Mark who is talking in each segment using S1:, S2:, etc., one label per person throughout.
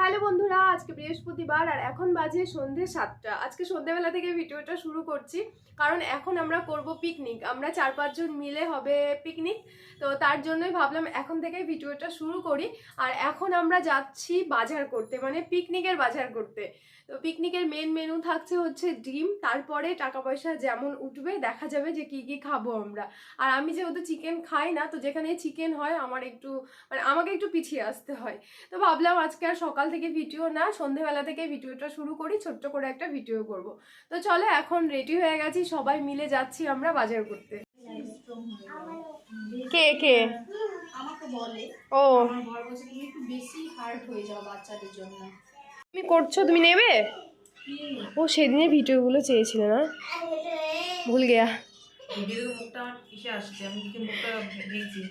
S1: Hello বন্ধুরা, আজকে বৃহস্পতিবার আর এখন বাজে সন্ধ্যে 7টা। আজকে সন্ধ্যেবেলা থেকে ভিডিওটা শুরু করছি কারণ এখন আমরা করব পিকনিক। আমরা 4-5 জন মিলে হবে পিকনিক, তো তার জন্যই ভাবলাম এখন থেকে ভিডিওটা শুরু করি। আর এখন আমরা যাচ্ছি বাজার করতে, মানে পিকনিকের বাজার করতে। তো পিকনিকের মেন মেনু থাকছে হচ্ছে ডিম, তারপরে টাকা পয়সা যেমন উঠবে দেখা যাবে যে কি কি খাবো আমরা। আর আমি যেহেতু চিকেন খাই না, তো যেখানে চিকেন হয় আমাকে একটু পিছিয়ে আসতে হয়। তো ভাবলাম আজকে আর সকাল থেকে ভিডিও না, সন্ধেবেলা থেকে ভিডিওটা শুরু করি, ছোট্ট করে একটা ভিডিও করব। তো চলো, এখন রেডি হয়ে গেছি, সবাই মিলে যাচ্ছি আমরা বাজার করতে। কে কে
S2: আমাকে বলে
S1: ও
S2: আমার বড় বলছে তুমি একটু বেশি হার্ড হয়ে যাও বাচ্চাদের জন্য।
S1: তুমি করছো, তুমি নেবে? ও সেদিনের ভিডিওগুলো চেয়েছিল না, ভুল গেয়া।
S2: ভিডিওর মুখটা কিসে আসছে, আমি কি মুখটা দিয়েছি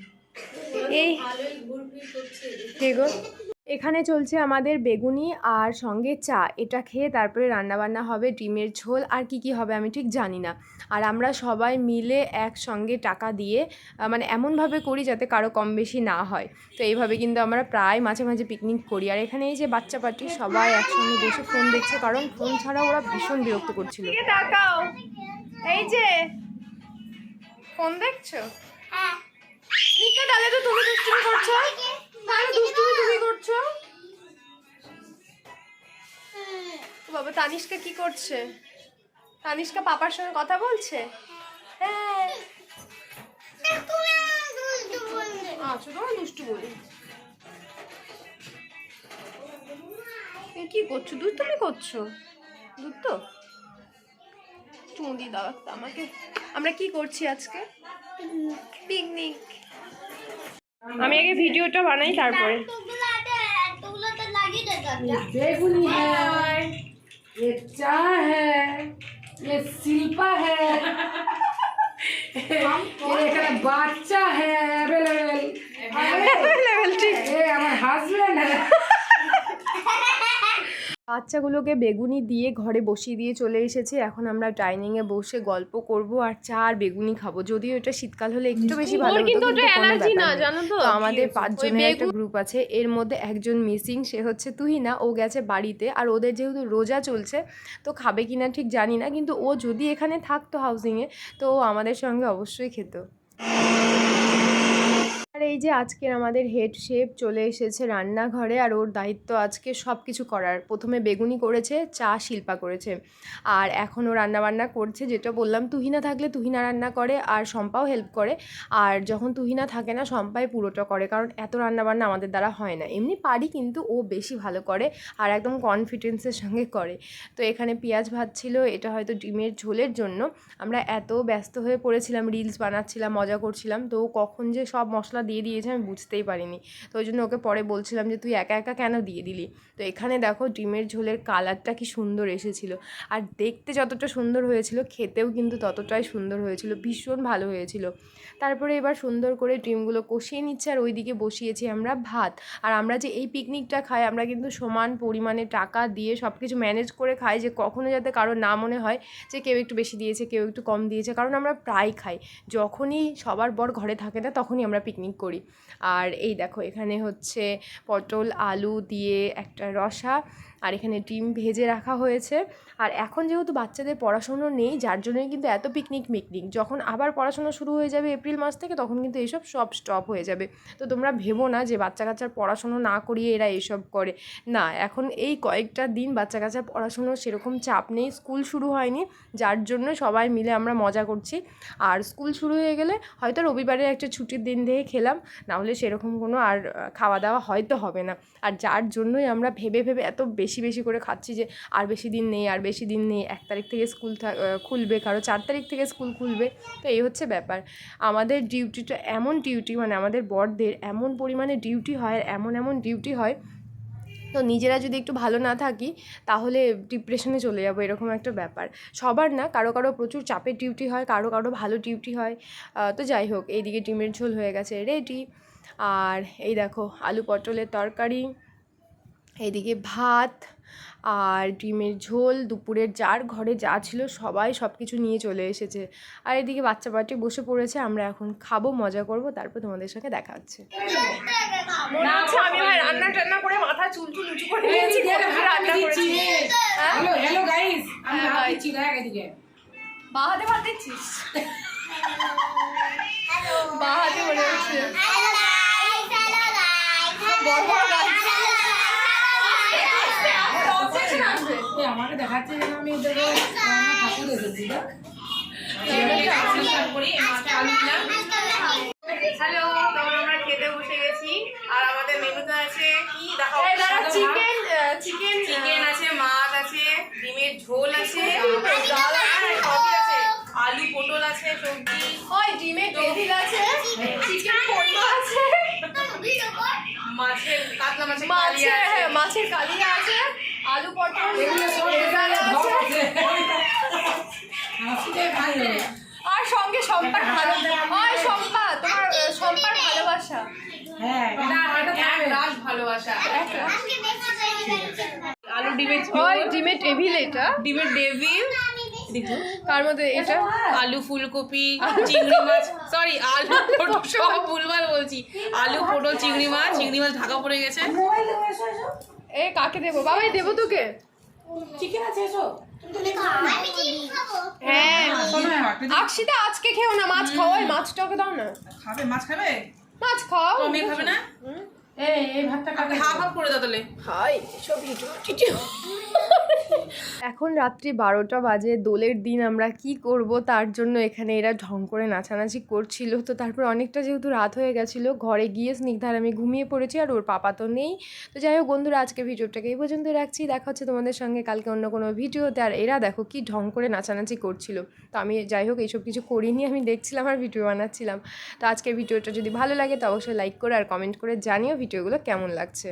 S1: এই
S2: ভালোই ঘুরঘুর করছে।
S1: কে গো? এখানে চলছে আমাদের বেগুনি আর সঙ্গে চা। এটা খেয়ে তারপরে রান্নাবান্না হবে, ডিমের ঝোল আর কি কি হবে আমি ঠিক জানি না। আর আমরা সবাই মিলে একসঙ্গে টাকা দিয়ে মানে এমনভাবে করি যাতে কারো কম বেশি না হয়। তো এইভাবে কিন্তু আমরা প্রায় মাঝে মাঝে পিকনিক করি। আর এখানে এই যে বাচ্চা পার্টি সবাই একসঙ্গে বসে ফোন দেখছে, কারণ ফোন ছাড়া ওরা ভীষণ বিরক্ত করছিল। তাকাও, এই যে ফোন দেখছো? তাহলে তো তুমি দুষ্টুমি করছো, তুমি করছো। বাবা, তানিষ্কা কি করছে? তানিষ্কা পাপার সঙ্গে কথা বলছে। হ্যাঁ, আচ্ছা, তোমার দুষ্টু বলি। কি করছো? দুষ্টুমি করছো? দুধ তো চুমুদি দাও একটা আমাকে। আমরা কি করছি আজকে? পিকনিক। আমি আগে ভিডিওটা বানাই তারপরে।
S3: बेगुनी है, ये चाय है, ये शिल्पा है, ये बाच्चा है अवेलेबल, ठीक, ये हमारे हस्बैंड है।
S1: বাচ্চাগুলোকে বেগুনি দিয়ে ঘরে বসিয়ে দিয়ে চলে এসেছে। এখন আমরা ডাইনিংয়ে বসে গল্প করব আর চা আর বেগুনি খাবো। যদিও এটা শীতকাল হলে একটু বেশি ভালো হতো, কিন্তু অ্যালার্জি না, জানো তো। আমাদের 5 জনের একটা গ্রুপ আছে, এর মধ্যে একজন মিসিং, সে হচ্ছে তুহিনা। ও গেছে বাড়িতে, আর ওদের যেহেতু রোজা চলছে তো খাবে কিনা ঠিক জানি না, কিন্তু ও যদি এখানে থাকতো হাউজিংয়ে তো ও আমাদের সঙ্গে অবশ্যই খেত। আর এই যে আজকের আমাদের হেড শেফ চলে এসেছে রান্নাঘরে, আর ওর দায়িত্ব আজকে সব কিছু করার। প্রথমে বেগুনি করেছে, চা শিল্পা করেছে, আর এখন ও রান্নাবান্না করছে। যেটা বললাম, তুহিনা থাকলে তুহিনা রান্না করে আর শম্পাও হেল্প করে, আর যখন তুহিনা থাকে না শম্পাই পুরোটা করে, কারণ এত রান্নাবান্না আমাদের দ্বারা হয় না। এমনি পারি, কিন্তু ও বেশি ভালো করে আর একদম কনফিডেন্সের সঙ্গে করে। তো এখানে পেঁয়াজ ভাজছিল, এটা হয়তো ডিমের ঝোলের জন্য। আমরা এত ব্যস্ত হয়ে পড়েছিলাম, রিলস বানাচ্ছিলাম, মজা করছিলাম, তো কখন যে সব মশলা দিয়ে দিয়েছে আমি বুঝতেই পারিনি। তো ওই জন্য ওকে পরে বলছিলাম যে তুই একা একা কেন দিয়ে দিলি। তো এখানে দেখো ডিমের ঝোলের কালারটা কি সুন্দর এসেছিল, আর দেখতে যতটা সুন্দর হয়েছিল খেতেও কিন্তু ততটাই সুন্দর হয়েছিল, ভীষণ ভালো হয়েছিল। তারপরে এবার সুন্দর করে ডিমগুলো কষিয়ে নিচ্ছে, আর ওইদিকে বসিয়েছি আমরা ভাত। আর আমরা যে এই পিকনিকটা খাই, আমরা কিন্তু সমান পরিমাণে টাকা দিয়ে সব কিছু ম্যানেজ করে খাই, যে কখনো যাতে কারো না মনে হয় যে কেউ একটু বেশি দিয়েছে কেউ একটু কম দিয়েছে, কারণ আমরা প্রায় খাই। যখনই সবার বর ঘরে থাকে না তখনই আমরা পিকনিক করি। আর এই দেখো, এখানে হচ্ছে পটল আলু দিয়ে একটা রসা, আর এখানে ডিম ভেজে রাখা হয়েছে। আর এখন যেহেতু বাচ্চাদের পড়াশুনো নেই, যার জন্যই কিন্তু এত পিকনিক। যখন আবার পড়াশোনা শুরু হয়ে যাবে এপ্রিল মাস থেকে, তখন কিন্তু এইসব সব স্টপ হয়ে যাবে। তো তোমরা ভেবো না যে বাচ্চা কাচ্চার পড়াশুনো না করিয়ে এরা এইসব করে, না। এখন এই কয়েকটা দিন বাচ্চা কাচ্চার পড়াশুনোর সেরকম চাপ নেই, স্কুল শুরু হয়নি, যার জন্য সবাই মিলে আমরা মজা করছি। আর স্কুল শুরু হয়ে গেলে হয়তো রবিবারের একটা ছুটির দিন দিয়ে খেলাম, নাহলে সেরকম কোনো আর খাওয়া দাওয়া হয়তো হবে না। আর যার জন্যই আমরা ভেবে ভেবে এত বেশি বেশি করে খাচ্ছি, যে আর বেশি দিন নেই, আর বেশি দিন নেই, 1 তারিখ থেকে স্কুল খুলবে, কারো 4 তারিখ থেকে স্কুল খুলবে। তো এই হচ্ছে ব্যাপার। আমাদের ডিউটিটা এমন ডিউটি, মানে আমাদের বরদের এমন পরিমাণে ডিউটি হয়, এমন ডিউটি হয়, তো নিজেরা যদি একটু ভালো না থাকি তাহলে ডিপ্রেশনে চলে যাবো, এরকম একটা ব্যাপার। সবার না, কারো কারো প্রচুর চাপের ডিউটি হয়, কারো কারো ভালো ডিউটি হয়। তো যাই হোক, এইদিকে ডিমের ঝোল হয়ে গেছে রেডি, আর এই দেখো আলু পটলের তরকারি, এদিকে ভাত আর ডিমের ঝোল, দুপুরের যার ঘরে যা ছিল সবাই সব কিছু নিয়ে চলে এসেছে। আর এদিকে বাচ্চা পার্টি বসে পড়েছে, আমরা এখন খাবো, মজা করব, তারপর তোমাদের সঙ্গে দেখা হচ্ছে। মনে হচ্ছে আমি ভাই রান্না টান্না করে মাথা চুল টুল উঁচু করে নিয়েছি, রান্না করেছি।
S3: হ্যালো হ্যালো গাইস, আমি
S1: হ্যাঁ,
S3: ভাত
S1: ভাই।
S3: দিচ্ছি দেখ এদিকে।
S1: বাহাতে ভাত দিচ্ছিস? বাহাতে মনে হচ্ছে বড় বড় গাছ।
S3: এই আমাকে দেখাচ্ছে যেন আমি এদের ঠাকুর এসেছি দেখ।
S2: হ্যালো, তখন আমরা খেতে বসে গেছি আর আমাদের মেনুতে আছে কি দেখাও?
S1: চিকেন
S2: চিকেন আছে, মাছ আছে, ডিমের ঝোল আছে,
S1: ডাল আছে,
S2: সবই আছে, আলু পটল আছে, সবজি,
S1: হয় ডিমের টেবিল আছে, চিকেন কোরমা আছে,
S2: মাছের কাতলা মাছের কালিয়া আছে।
S1: মাছের কালিয়া আছে, আলু পটল
S3: এগুলো সব
S1: রেজালা
S3: ঘর
S1: আছে,
S3: আছে। হাসিতে ভালো।
S1: আর সঙ্গে সম্পার ভালো, হয় সম্পা, তোমার সম্পার ভালোবাসা।
S3: হ্যাঁ, এটা
S2: এক রাস ভালোবাসা। আলু ডিমের
S1: ওই
S2: ঝোল,
S1: ডিমের টেবিল, এটা
S2: ডিমের ডেভিল,
S1: তার মধ্যে এটা
S2: আলু ফুলকপি, চিংড়ি মাছ, সরি আলু পটল, সব ভুলভাল বলছি, আলু পটল, চিংড়ি মাছ ঢাকা পড়ে গেছে।
S3: মোবাইল দেবো, এসো এসো।
S1: এ কাকে দেবো? বাবাই দেবো তোকে।
S3: চিকেন আছে এসো।
S1: হ্যাঁ আকশিতা আজকে খেও না, মাছ খাও, ওই মাছটাকে দাও না,
S2: খাবে মাছ খাবে?
S1: মাছ খাও।
S2: তো মেয়ে খাবে না?
S3: এই ভাতটা কাকে
S2: হাফ হাফ করে দাও তাহলে।
S1: হাই সব এখন রাত্রি 12টা বাজে। দোলের দিন আমরা কি করব তার জন্য এখানে এরা ঢং করে নাচানাচি করছিল। তো তারপর অনেকটা যেহেতু রাত হয়ে গেছিলো, ঘরে গিয়ে স্নিগ্ধার আমি ঘুমিয়ে পড়েছি, আর ওর পাপা তো নেই। তো যাই হোক বন্ধুরা, আজকে ভিডিওটাকে এই পর্যন্ত রাখছি। দেখা হচ্ছে তোমাদের সঙ্গে কালকে অন্য কোনো ভিডিওতে। আর এরা দেখো কি ঢং করে নাচানাচি করছিল। তো আমি যাই হোক এইসব কিছু করিনি, আমি দেখছিলাম আর ভিডিও বানাচ্ছিলাম। তো আজকের ভিডিওটা যদি ভালো লাগে তো অবশ্যই লাইক করে আর কমেন্ট করে জানিও ভিডিওগুলো কেমন লাগছে।